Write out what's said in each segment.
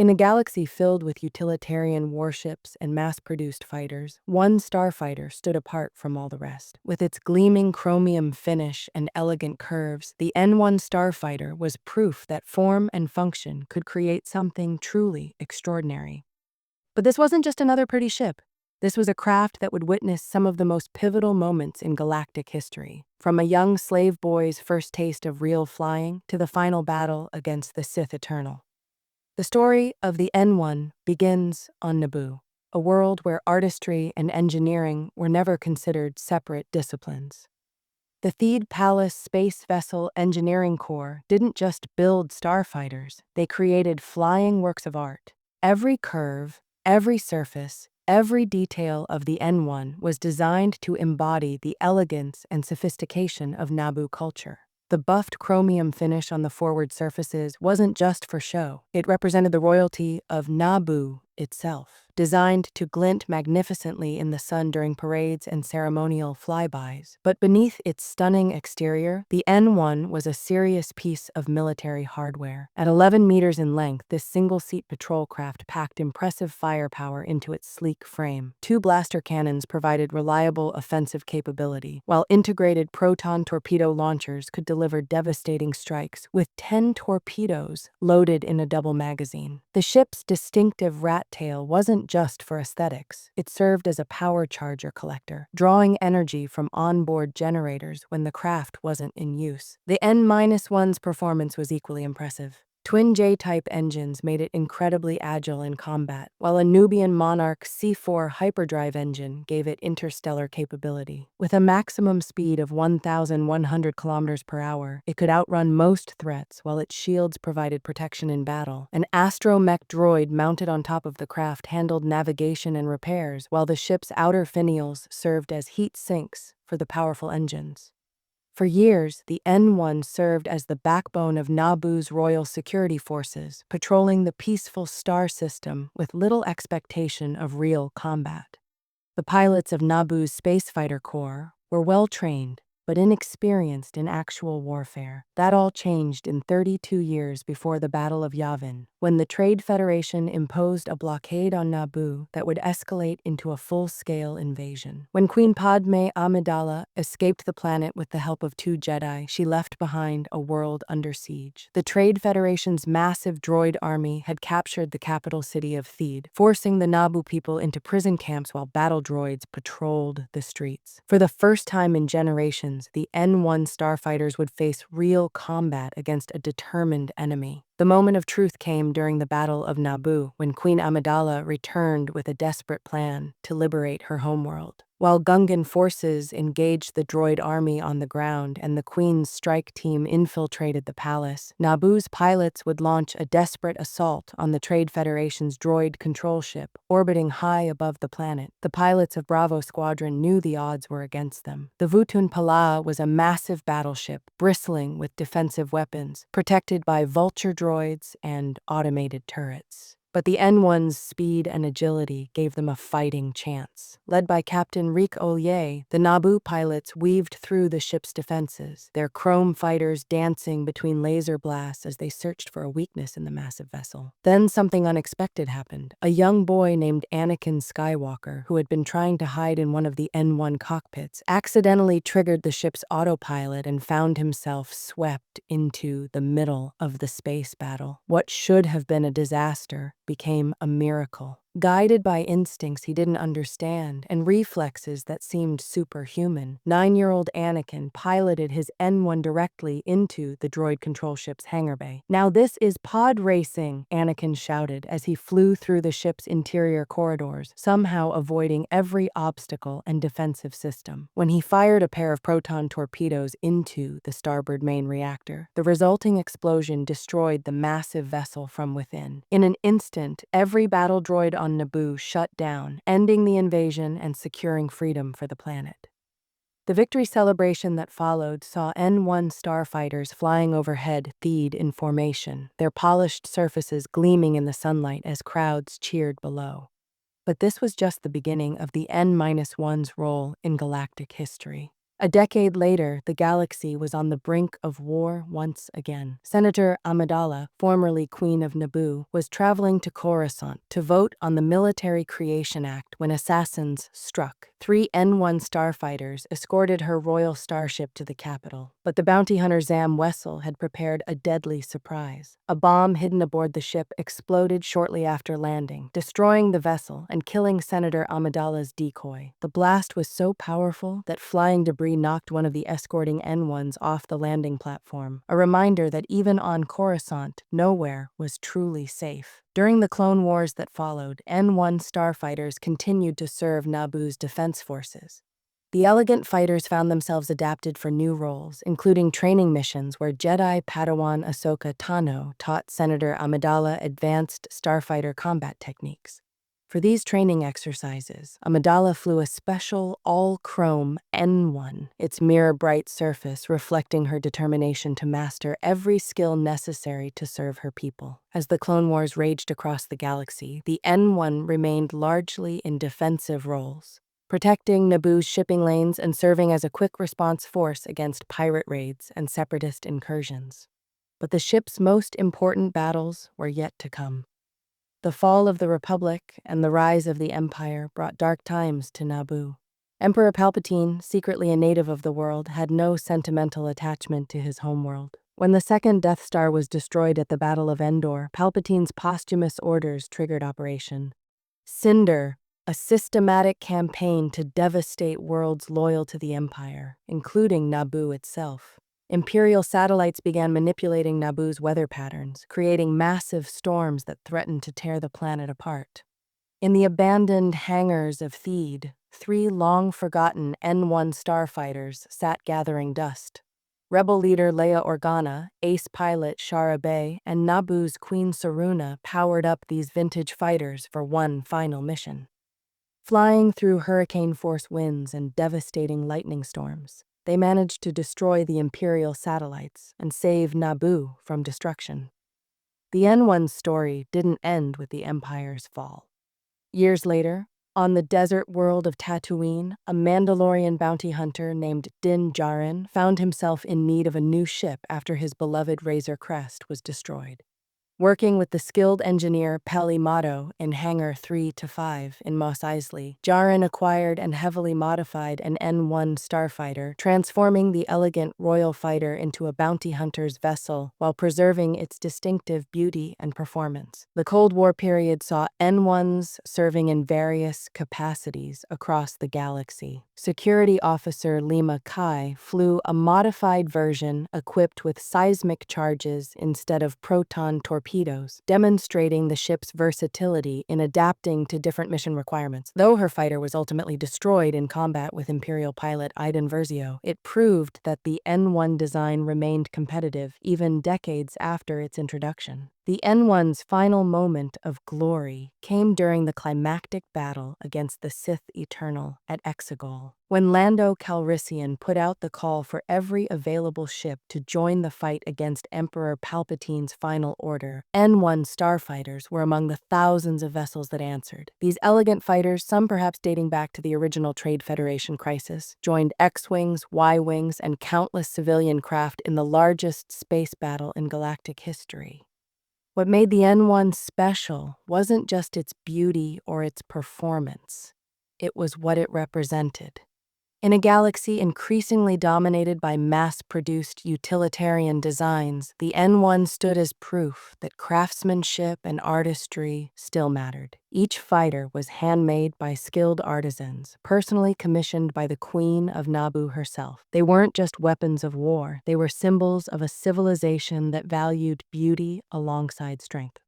In a galaxy filled with utilitarian warships and mass-produced fighters, one starfighter stood apart from all the rest. With its gleaming chromium finish and elegant curves, the N-1 starfighter was proof that form and function could create something truly extraordinary. But this wasn't just another pretty ship. This was a craft that would witness some of the most pivotal moments in galactic history, from a young slave boy's first taste of real flying to the final battle against the Sith Eternal. The story of the N-1 begins on Naboo, a world where artistry and engineering were never considered separate disciplines. The Theed Palace Space Vessel Engineering Corps didn't just build starfighters, they created flying works of art. Every curve, every surface, every detail of the N-1 was designed to embody the elegance and sophistication of Naboo culture. The buffed chromium finish on the forward surfaces wasn't just for show. It represented the royalty of Naboo itself, designed to glint magnificently in the sun during parades and ceremonial flybys. But beneath its stunning exterior, the N-1 was a serious piece of military hardware. At 11 meters in length, this single-seat patrol craft packed impressive firepower into its sleek frame. 2 blaster cannons provided reliable offensive capability, while integrated proton torpedo launchers could deliver devastating strikes, with 10 torpedoes loaded in a double magazine. The ship's distinctive rat tail wasn't just for aesthetics. It served as a power charger collector, drawing energy from onboard generators when the craft wasn't in use. The N-1's performance was equally impressive. Twin J-type engines made it incredibly agile in combat, while a Nubian Monarch C4 hyperdrive engine gave it interstellar capability. With a maximum speed of 1,100 kilometers per hour, it could outrun most threats while its shields provided protection in battle. An astromech droid mounted on top of the craft handled navigation and repairs, while the ship's outer finials served as heat sinks for the powerful engines. For years, the N-1 served as the backbone of Naboo's royal security forces, patrolling the peaceful star system with little expectation of real combat. The pilots of Naboo's Spacefighter Corps were well-trained, but inexperienced in actual warfare. That all changed in 32 years before the Battle of Yavin, when the Trade Federation imposed a blockade on Naboo that would escalate into a full-scale invasion. When Queen Padme Amidala escaped the planet with the help of 2 Jedi, she left behind a world under siege. The Trade Federation's massive droid army had captured the capital city of Theed, forcing the Naboo people into prison camps while battle droids patrolled the streets. For the first time in generations, the N-1 starfighters would face real combat against a determined enemy. The moment of truth came during the Battle of Naboo, when Queen Amidala returned with a desperate plan to liberate her homeworld. While Gungan forces engaged the droid army on the ground and the Queen's strike team infiltrated the palace, Naboo's pilots would launch a desperate assault on the Trade Federation's droid control ship, orbiting high above the planet. The pilots of Bravo Squadron knew the odds were against them. The Vutun Pala was a massive battleship, bristling with defensive weapons, protected by vulture droids and automated turrets. But the N-1's speed and agility gave them a fighting chance. Led by Captain Rick Ollier, the Naboo pilots weaved through the ship's defenses, their chrome fighters dancing between laser blasts as they searched for a weakness in the massive vessel. Then something unexpected happened. A young boy named Anakin Skywalker, who had been trying to hide in one of the N-1 cockpits, accidentally triggered the ship's autopilot and found himself swept into the middle of the space battle. What should have been a disaster became a miracle. Guided by instincts he didn't understand and reflexes that seemed superhuman, 9-year-old Anakin piloted his N-1 directly into the droid control ship's hangar bay. "Now this is pod racing," Anakin shouted as he flew through the ship's interior corridors, somehow avoiding every obstacle and defensive system. When he fired a pair of proton torpedoes into the starboard main reactor, the resulting explosion destroyed the massive vessel from within. In an instant, every battle droid on Naboo shut down, ending the invasion and securing freedom for the planet. The victory celebration that followed saw N-1 starfighters flying overhead Theed in formation, their polished surfaces gleaming in the sunlight as crowds cheered below. But this was just the beginning of the N-1's role in galactic history. A decade later, the galaxy was on the brink of war once again. Senator Amidala, formerly Queen of Naboo, was traveling to Coruscant to vote on the Military Creation Act when assassins struck. 3 N-1 starfighters escorted her royal starship to the capital, but the bounty hunter Zam Wessel had prepared a deadly surprise. A bomb hidden aboard the ship exploded shortly after landing, destroying the vessel and killing Senator Amidala's decoy. The blast was so powerful that flying debris knocked one of the escorting N-1s off the landing platform, a reminder that even on Coruscant, nowhere was truly safe. During the Clone Wars that followed, N-1 starfighters continued to serve Naboo's defense forces. The elegant fighters found themselves adapted for new roles, including training missions where Jedi Padawan Ahsoka Tano taught Senator Amidala advanced starfighter combat techniques. For these training exercises, Amidala flew a special all-chrome N-1, its mirror-bright surface reflecting her determination to master every skill necessary to serve her people. As the Clone Wars raged across the galaxy, the N-1 remained largely in defensive roles, protecting Naboo's shipping lanes and serving as a quick response force against pirate raids and separatist incursions. But the ship's most important battles were yet to come. The fall of the Republic and the rise of the Empire brought dark times to Naboo. Emperor Palpatine, secretly a native of the world, had no sentimental attachment to his homeworld. When the second Death Star was destroyed at the Battle of Endor, Palpatine's posthumous orders triggered Operation Cinder, a systematic campaign to devastate worlds loyal to the Empire, including Naboo itself. Imperial satellites began manipulating Naboo's weather patterns, creating massive storms that threatened to tear the planet apart. In the abandoned hangars of Theed, 3 long-forgotten N-1 starfighters sat gathering dust. Rebel leader Leia Organa, ace pilot Shara Bey, and Naboo's Queen Saruna powered up these vintage fighters for one final mission. Flying through hurricane-force winds and devastating lightning storms, they managed to destroy the Imperial satellites and save Naboo from destruction. The N-1's story didn't end with the Empire's fall. Years later, on the desert world of Tatooine, a Mandalorian bounty hunter named Din Djarin found himself in need of a new ship after his beloved Razor Crest was destroyed. Working with the skilled engineer Peli Motto in Hangar 3-5 in Mos Eisley, Djarin acquired and heavily modified an N-1 starfighter, transforming the elegant royal fighter into a bounty hunter's vessel while preserving its distinctive beauty and performance. The Cold War period saw N-1s serving in various capacities across the galaxy. Security officer Lima Kai flew a modified version equipped with seismic charges instead of proton torpedoes, demonstrating the ship's versatility in adapting to different mission requirements. Though her fighter was ultimately destroyed in combat with Imperial pilot Iden Versio, it proved that the N-1 design remained competitive even decades after its introduction. The N-1's final moment of glory came during the climactic battle against the Sith Eternal at Exegol, when Lando Calrissian put out the call for every available ship to join the fight against Emperor Palpatine's final order. N-1 starfighters were among the thousands of vessels that answered. These elegant fighters, some perhaps dating back to the original Trade Federation crisis, joined X-Wings, Y-Wings, and countless civilian craft in the largest space battle in galactic history. What made the N-1 special wasn't just its beauty or its performance. It was what it represented. In a galaxy increasingly dominated by mass-produced utilitarian designs, the N-1 stood as proof that craftsmanship and artistry still mattered. Each fighter was handmade by skilled artisans, personally commissioned by the Queen of Naboo herself. They weren't just weapons of war, they were symbols of a civilization that valued beauty alongside strength.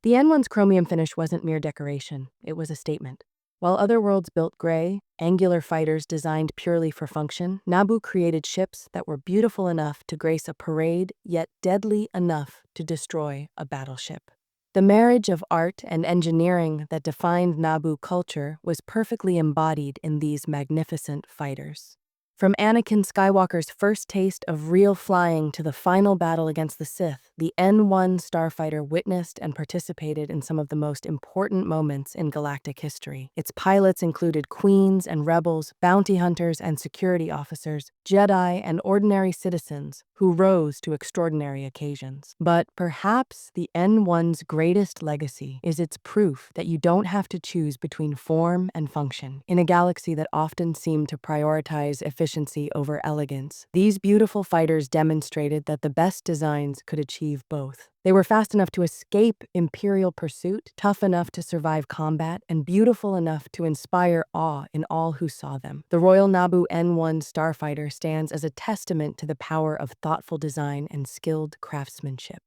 The N-1's chromium finish wasn't mere decoration, it was a statement. While other worlds built gray, angular fighters designed purely for function, Naboo created ships that were beautiful enough to grace a parade, yet deadly enough to destroy a battleship. The marriage of art and engineering that defined Naboo culture was perfectly embodied in these magnificent fighters. From Anakin Skywalker's first taste of real flying to the final battle against the Sith, the N-1 Starfighter witnessed and participated in some of the most important moments in galactic history. Its pilots included queens and rebels, bounty hunters and security officers, Jedi and ordinary citizens who rose to extraordinary occasions. But perhaps the N-1's greatest legacy is its proof that you don't have to choose between form and function. In a galaxy that often seemed to prioritize efficiency over elegance, these beautiful fighters demonstrated that the best designs could achieve both. They were fast enough to escape Imperial pursuit, tough enough to survive combat, and beautiful enough to inspire awe in all who saw them. The Royal Naboo N-1 Starfighter stands as a testament to the power of thoughtful design and skilled craftsmanship.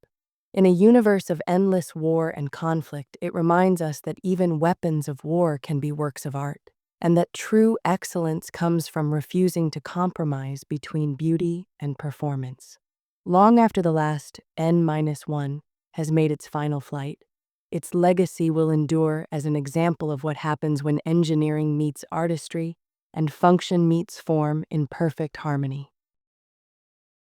In a universe of endless war and conflict, it reminds us that even weapons of war can be works of art, and that true excellence comes from refusing to compromise between beauty and performance. Long after the last N-1 has made its final flight, its legacy will endure as an example of what happens when engineering meets artistry and function meets form in perfect harmony.